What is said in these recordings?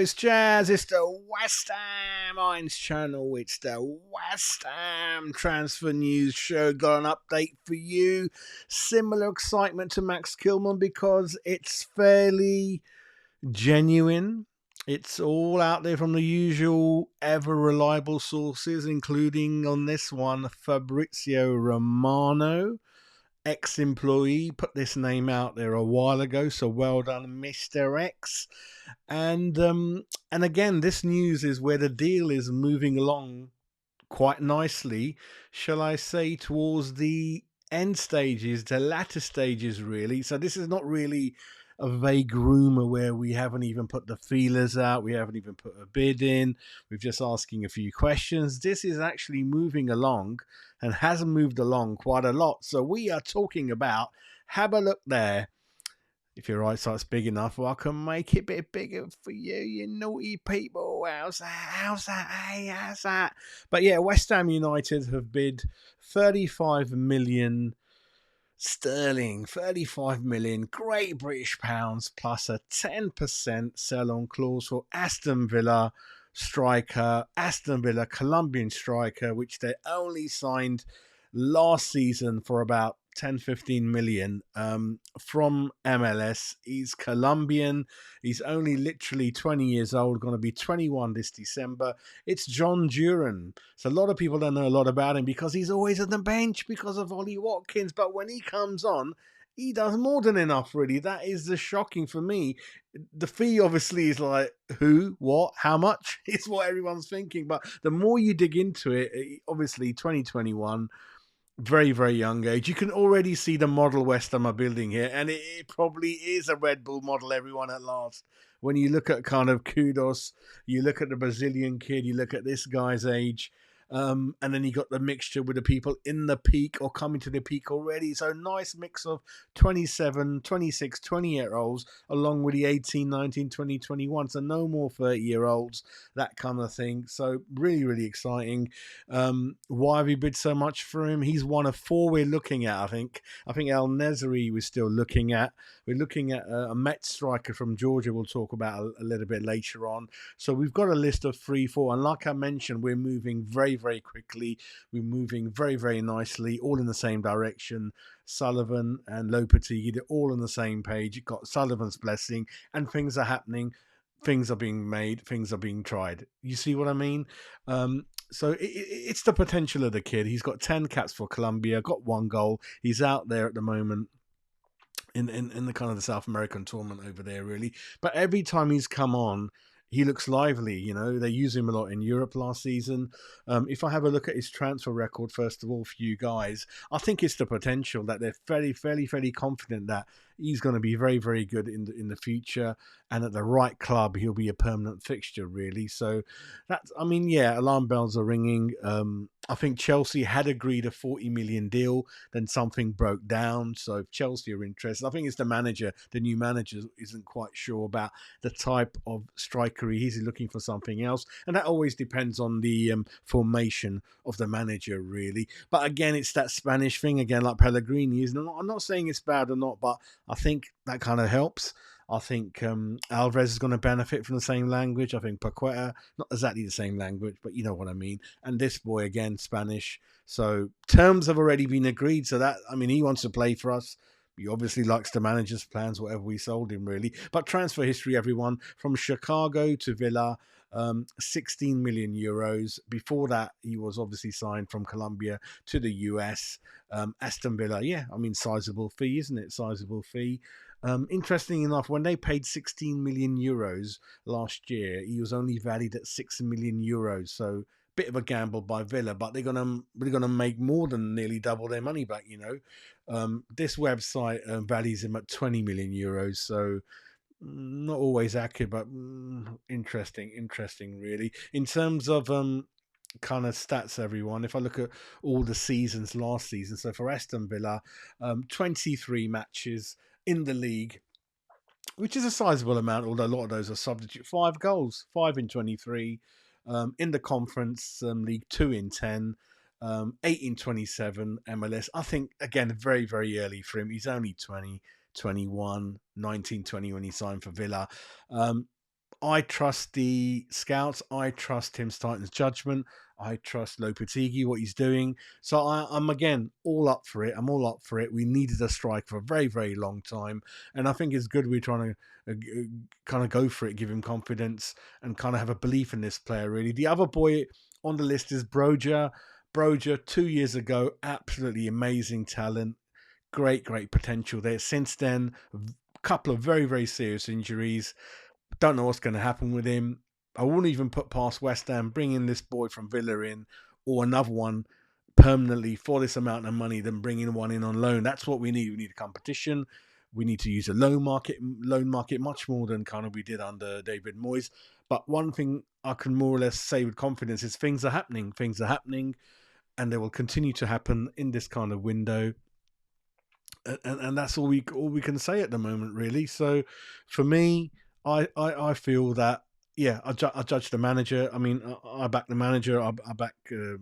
it's Jazz. It's the West Ham Irons channel. It's the West Ham transfer news show. Got an update for you. Similar excitement to Max Kilman because it's fairly genuine. It's all out there from the usual ever reliable sources, including on this one Fabrizio Romano, ex-employee, put this name out there a while ago, so well done, Mr. X. And again, this news is where the deal is moving along quite nicely, shall I say, towards the end stages, the latter stages, really. So this is not really a vague rumor where we haven't even put the feelers out, we haven't even put a bid in, we're just asking a few questions. This is actually moving along and has moved along quite a lot. So we are talking about, have a look there. If your eyesight's big enough, well, I can make it a bit bigger for you, you naughty people. How's that? How's that? Hey, how's that? But yeah, West Ham United have bid 35 million sterling, 35 million Great British pounds plus a 10% sell-on clause for Aston Villa Colombian striker, which they only signed last season for about 10-15 million from MLS. He's Colombian. He's only literally 20 years old, going to be 21 this December. It's John Duran. So a lot of people don't know a lot about him because he's always on the bench because of Ollie Watkins. But when he comes on, he does more than enough, really. That is the shocking for me. The fee obviously is like, who, what, how much? It's what everyone's thinking. But the more you dig into it, obviously 2021, very, very young age. You can already see the model West Ham are building here, and it probably is a Red Bull model, everyone, at last. When you look at kind of Kudos, you look at the Brazilian kid, you look at this guy's age, and then you got the mixture with the people in the peak or coming to the peak already. So nice mix of 27, 26, 20-year-olds along with the 18, 19, 20, 21. So no more 30-year-olds, that kind of thing. So really, really exciting. Why have we bid so much for him? He's one of four we're looking at, I think. I think El Nezri we're still looking at. We're looking at a Met striker from Georgia we'll talk about a little bit later on. So we've got a list of 3, 4. And like I mentioned, we're moving very, very quickly. We're moving very, very nicely, all in the same direction. Sullivan and Lopetegui, they're all on the same page. You've got Sullivan's blessing, and things are happening. Things are being made. Things are being tried. You see what I mean? So it's the potential of the kid. He's got 10 caps for Colombia, got 1 goal. He's out there at the moment in the kind of the South American tournament over there, really. But every time he's come on, he looks lively. You know, they use him a lot in Europe last season. If I have a look at his transfer record, first of all, for you guys, I think it's the potential that they're fairly confident that he's going to be very, very good in the future. And at the right club, he'll be a permanent fixture, really. So that's, I mean, yeah, alarm bells are ringing. I think Chelsea had agreed a 40 million deal, then something broke down. So if Chelsea are interested, I think it's the new manager isn't quite sure about the type of striker he is. He's looking for something else. And that always depends on the formation of the manager, really. But again, it's that Spanish thing, again, like Pellegrini is. I'm not saying it's bad or not, but I think that kind of helps. I think Alvarez is going to benefit from the same language. I think Paqueta, not exactly the same language, but you know what I mean. And this boy, again, Spanish. So terms have already been agreed. So that, I mean, he wants to play for us. He obviously likes the manager's plans, whatever we sold him, really. But transfer history, everyone, from Chicago to Villa, 16 million euros. Before that, he was obviously signed from Colombia to the US. Aston Villa, yeah, I mean, sizable fee, isn't it? Sizable fee. Interesting enough, when they paid 16 million euros last year, he was only valued at 6 million euros. So bit of a gamble by Villa, but they're gonna make more than nearly double their money back. You know, this website values him at 20 million euros. So not always accurate, but interesting, really. In terms of kind of stats, everyone, if I look at all the seasons last season, so for Aston Villa, 23 matches in the league, which is a sizable amount, although a lot of those are substitute. 5 goals, 5 in 23. In the conference league, 2 in 10. 8 in 27 MLS. I think, again, very, very early for him. He's only 20, 21, 19, 20 when he signed for Villa. I trust the scouts. I trust Tim Stighton's judgment. I trust Lopetegui, what he's doing. So I'm again all up for it. I'm all up for it. We needed a strike for a very, very long time, and I think it's good we're trying to kind of go for it, give him confidence, and kind of have a belief in this player. Really, the other boy on the list is Broja. Broja, 2 years ago, absolutely amazing talent, great potential there. Since then, a couple of very, very serious injuries. Don't know what's going to happen with him. I wouldn't even put past West Ham bringing this boy from Villa in, or another one permanently for this amount of money than bringing one in on loan. That's what we need. We need a competition. We need to use a loan market much more than kind of we did under David Moyes. But one thing I can more or less say with confidence is things are happening. Things are happening, and they will continue to happen in this kind of window. And that's all we can say at the moment, really. So, for me, I feel that yeah, I judge the manager. I mean, I back the manager. I back Tim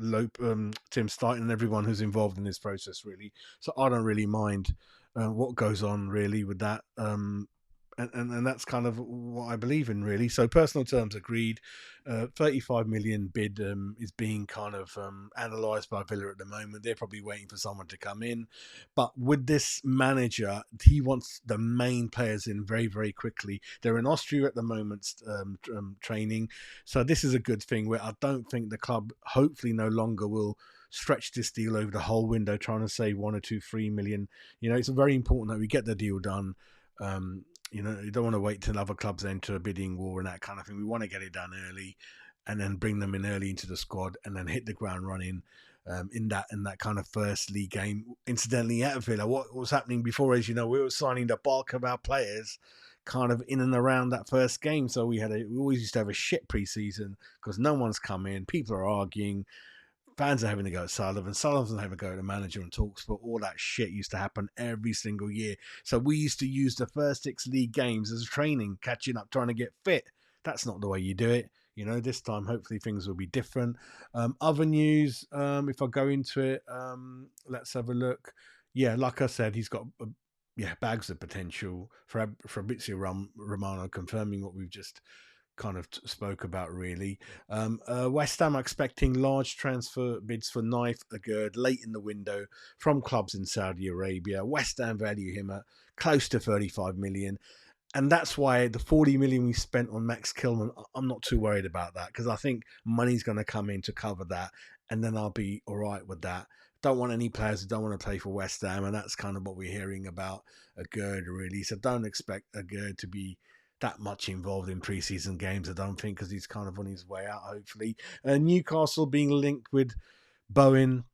Stighton and everyone who's involved in this process, really. So I don't really mind what goes on really with that. And that's kind of what I believe in, really. So personal terms agreed. 35 million bid is being kind of analysed by Villa at the moment. They're probably waiting for someone to come in. But with this manager, he wants the main players in very, very quickly. They're in Austria at the moment training. So this is a good thing where I don't think the club hopefully no longer will stretch this deal over the whole window trying to save 1 or 2, 3 million. It's very important that we get the deal done. You don't want to wait till other clubs enter a bidding war and that kind of thing. We want to get it done early, and then bring them in early into the squad, and then hit the ground running in that kind of first league game. Incidentally, at Villa, what was happening before, as you know, we were signing the bulk of our players kind of in and around that first game. So we always used to have a shit preseason because no one's come in. People are arguing. Fans are having to go at Sullivan's having to go at the manager and talks, but all that shit used to happen every single year. So we used to use the first 6 league games as training, catching up, trying to get fit. That's not the way you do it. This time hopefully things will be different. Other news, if I go into it, let's have a look. Yeah, like I said, he's got bags of potential for Fabrizio Romano, confirming what we've just kind of spoke about, really. West Ham are expecting large transfer bids for Naif Agurd late in the window from clubs in Saudi Arabia. West Ham value him at close to 35 million. And that's why the 40 million we spent on Max Kilman, I'm not too worried about that, because I think money's going to come in to cover that, and then I'll be all right with that. Don't want any players who don't want to play for West Ham, and that's kind of what we're hearing about Agurd, really. So don't expect Agurd to be that much involved in preseason games, I don't think, because he's kind of on his way out, hopefully. Newcastle being linked with Bowen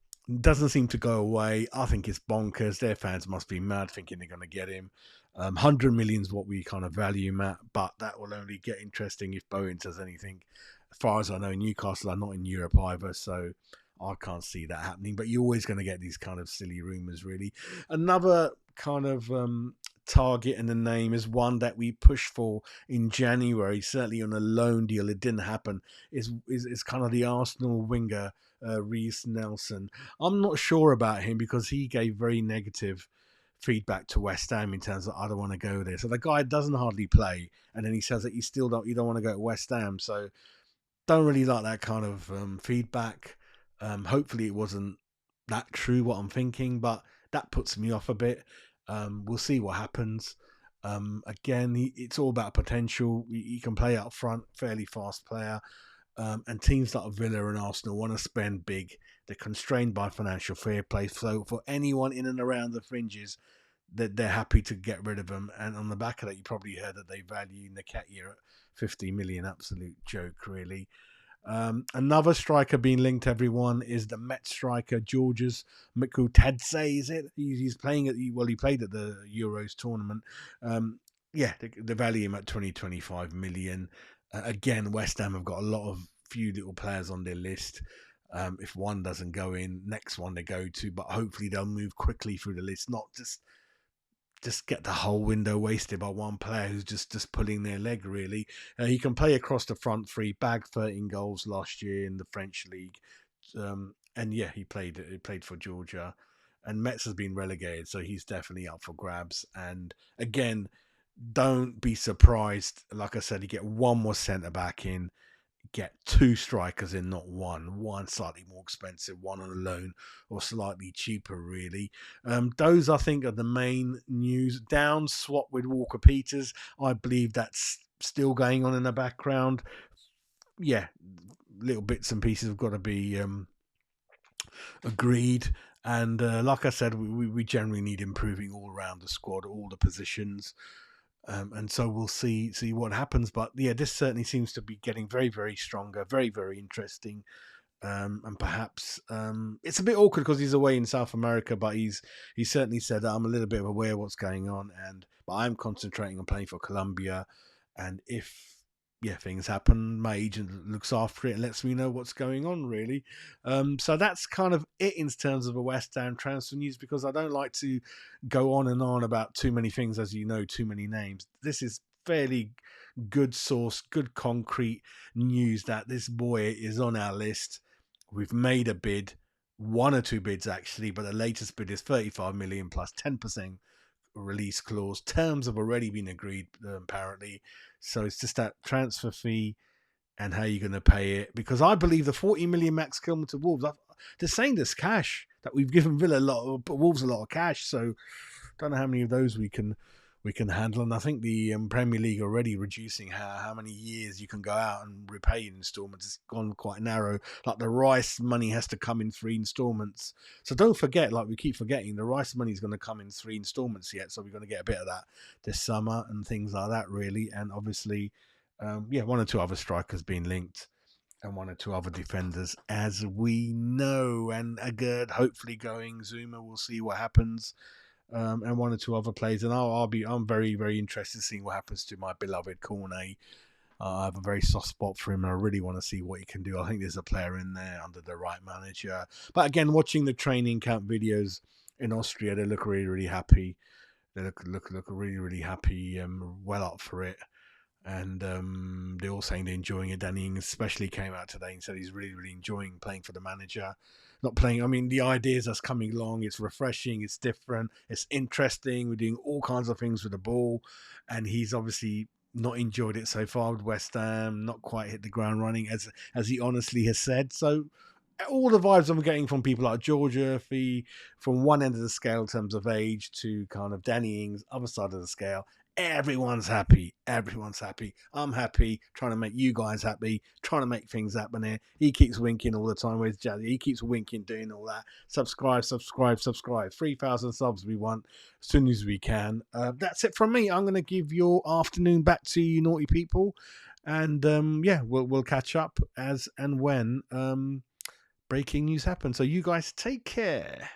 doesn't seem to go away. I think it's bonkers. Their fans must be mad thinking they're going to get him. 100 million is what we kind of value, Matt, but that will only get interesting if Bowen does anything. As far as I know, Newcastle are not in Europe either, so I can't see that happening. But you're always going to get these kind of silly rumours, really. Another kind of target and the name is one that we pushed for in January, certainly on a loan deal. It didn't happen. Is kind of the Arsenal winger, Reece Nelson. I'm not sure about him because he gave very negative feedback to West Ham in terms of I don't want to go there. So the guy doesn't hardly play, and then he says that you don't want to go to West Ham. So don't really like that kind of feedback. Hopefully it wasn't that true what I'm thinking, but that puts me off a bit. We'll see what happens. Again, it's all about potential. He can play up front, fairly fast player. And teams like Villa and Arsenal want to spend big. They're constrained by financial fair play. So for anyone in and around the fringes, they're happy to get rid of them. And on the back of that, you probably heard that they value Nketiah at 50 million. Absolute joke, really. Another striker being linked, everyone, is the Met striker Georges Mikutadze. Is it? He's playing he played at the Euros tournament. They value him at 25 million. Again, West Ham have got a lot of few little players on their list. If one doesn't go in, next one they go to, but hopefully they'll move quickly through the list, not just get the whole window wasted by one player who's just pulling their leg, really. He can play across the front three, bagged 13 goals last year in the French league. And yeah, he played for Georgia. And Metz has been relegated, so he's definitely up for grabs. And again, don't be surprised. Like I said, you get one more centre back in, get two strikers in, not one. One slightly more expensive, one on a loan, or slightly cheaper, really. Those, I think, are the main news. Down swap with Walker Peters. I believe that's still going on in the background. Yeah, little bits and pieces have got to be agreed. And like I said, we generally need improving all around the squad, all the positions. And so we'll see what happens. But yeah, this certainly seems to be getting very, very stronger, very, very interesting. And perhaps it's a bit awkward because he's away in South America, but he certainly said that I'm a little bit aware of what's going on, and but I'm concentrating on playing for Colombia, and if things happen, my agent looks after it and lets me know what's going on, really. So that's kind of it in terms of a West Ham transfer news, because I don't like to go on and on about too many things, as you know, too many names. This is fairly good source, good concrete news that this boy is on our list. We've made a bid, one or two bids actually, but the latest bid is 35 million plus 10% release clause. Terms have already been agreed, apparently. So it's just that transfer fee and how you're going to pay it. Because I believe the 40 million max Kilman to Wolves, they're saying there's cash, that we've given Villa Wolves a lot of cash. So don't know how many of those we can handle. And I think the Premier League already reducing how many years you can go out and repay in installments. It's gone quite narrow. Like the Rice money has to come in 3 installments. So don't forget, like we keep forgetting, the Rice money is going to come in 3 installments yet. So we're going to get a bit of that this summer and things like that, really. And obviously, one or two other strikers being linked, and one or two other defenders, as we know. And Agard hopefully going. Zuma, we'll see what happens. And one or two other players, and I'm very, very interested in seeing what happens to my beloved Cornet. I have a very soft spot for him, and I really want to see what he can do. I think there's a player in there under the right manager. But again, watching the training camp videos in Austria, they look really, really happy. They look really, really happy. Well up for it. And they're all saying they're enjoying it. Danny Ings especially came out today and said he's really, really enjoying playing for the manager. Not playing, I mean, the ideas that's coming along, it's refreshing, it's different, it's interesting. We're doing all kinds of things with the ball. And he's obviously not enjoyed it so far with West Ham, not quite hit the ground running, as he honestly has said. So all the vibes I'm getting from people like Georgia, from one end of the scale in terms of age to kind of Danny Ings, other side of the scale, everyone's happy. Everyone's happy. I'm happy, trying to make you guys happy, trying to make things happen here. He keeps winking all the time. Where's Jazzy? He keeps winking, doing all that. Subscribe. 3,000 subs we want as soon as we can. That's it from me. I'm going to give your afternoon back to you, naughty people. And we'll catch up as and when breaking news happens. So you guys take care.